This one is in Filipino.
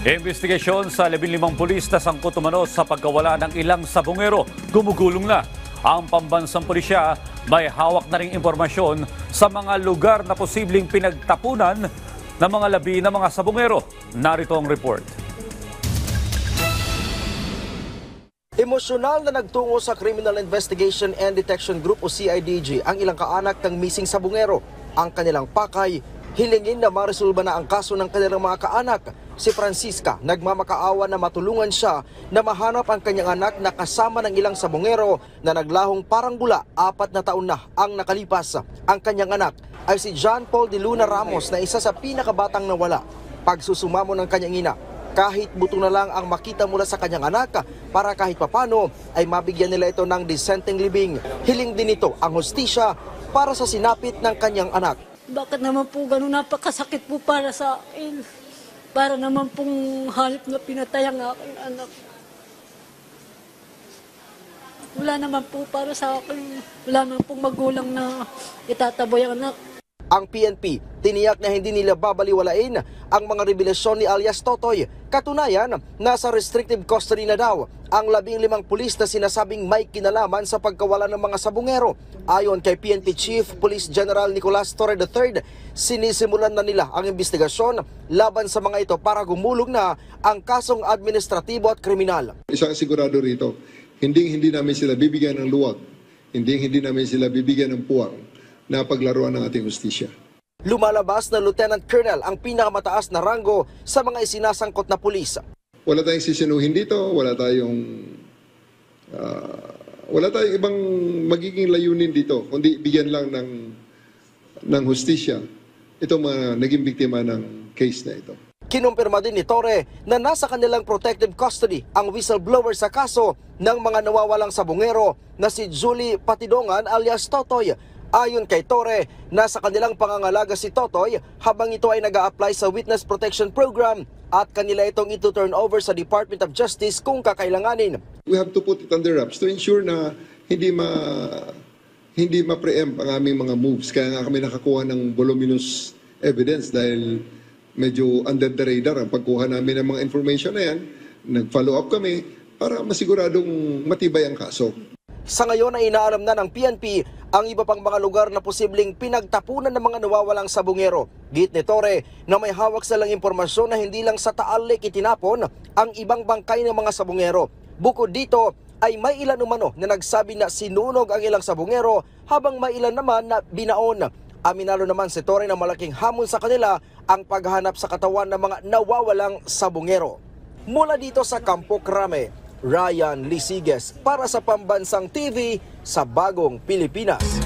Investigasyon sa 15 pulis na sangkot umano sa pagkawala ng ilang sabongero. Gumugulong na. Ang pambansang pulisya may hawak na ring impormasyon sa mga lugar na posibleng pinagtapunan ng mga labi ng mga sabongero. Narito ang report. Emosyonal na nagtungo sa Criminal Investigation and Detection Group o CIDG ang ilang kaanak ng missing sabongero. Ang kanilang pakay, hilingin na maresolba na ang kaso ng kanilang mga kaanak. Si Francisca nagmamakaawa na matulungan siya na mahanap ang kanyang anak na kasama ng ilang sabongero na naglahong parang bula 4 na taon na ang nakalipas. Ang kanyang anak ay si John Paul de Luna Ramos na isa sa pinakabatang nawala. Pagsusumamo ng kanyang ina, kahit buto na lang ang makita mula sa kanyang anak para kahit papano ay mabigyan nila ito ng disenteng libing. Hiling din ito ang hustisya para sa sinapit ng kanyang anak. Bakit naman po ganun, napakasakit po para sa akin. Para naman pong halip na pinatay ang aking anak. Wala naman po para sa akin. Wala naman pong magulang na itataboy ang anak. Ang PNP, tiniyak na hindi nila babaliwalain ang mga revelasyon ni alias Totoy. Katunayan, nasa restrictive custody na daw ang 15 pulis na sinasabing may kinalaman sa pagkawala ng mga sabongero. Ayon kay PNP Chief Police General Nicolas Torre III, sinisimulan na nila ang investigasyon laban sa mga ito para gumulong na ang kasong administratibo at kriminal. Isang sigurado rito, hindi namin sila bibigyan ng luwag, hindi namin sila bibigyan ng puwang na paglaruan ng ating hustisya. Lumalabas na Lieutenant Colonel ang pinakamataas na ranggo sa mga isinasangkot na pulis. Wala tayong sisinuhin dito, wala tayong ibang magiging layunin dito, kundi bigyan lang ng hustisya itong mga naging biktima ng case na ito. Kinumpirma din ni Torre na nasa kanilang protective custody ang whistleblower sa kaso ng mga nawawalang sabongero na si Julie Patidongan alias Totoy. Ayon kay Torre, nasa kanilang pangangalaga si Totoy habang ito ay nag-a-apply sa Witness Protection Program at kanila itong ito-turn over sa Department of Justice kung kakailanganin. We have to put it under wraps to ensure na hindi ma-preempt ang aming mga moves. Kaya nga kami nakakuha ng voluminous evidence dahil medyo under the radar ang pagkuha namin ng mga information na yan. Nag-follow up kami para masiguradong matibay ang kaso. Sa ngayon ay inaalam na ng PNP ang iba pang mga lugar na posibleng pinagtapunan ng mga nawawalang sabongero. Git ni Torre na may hawak silang impormasyon na hindi lang sa Taal Lake itinapon ang ibang bangkay ng mga sabongero. Bukod dito ay may ilan umano na nagsabi na sinunog ang ilang sabongero habang may ilan naman na binaon. Aminado naman si Torre na malaking hamon sa kanila ang paghanap sa katawan ng mga nawawalang sabongero. Mula dito sa Campo Crame, Ryan Lisiges para sa Pambansang TV sa Bagong Pilipinas.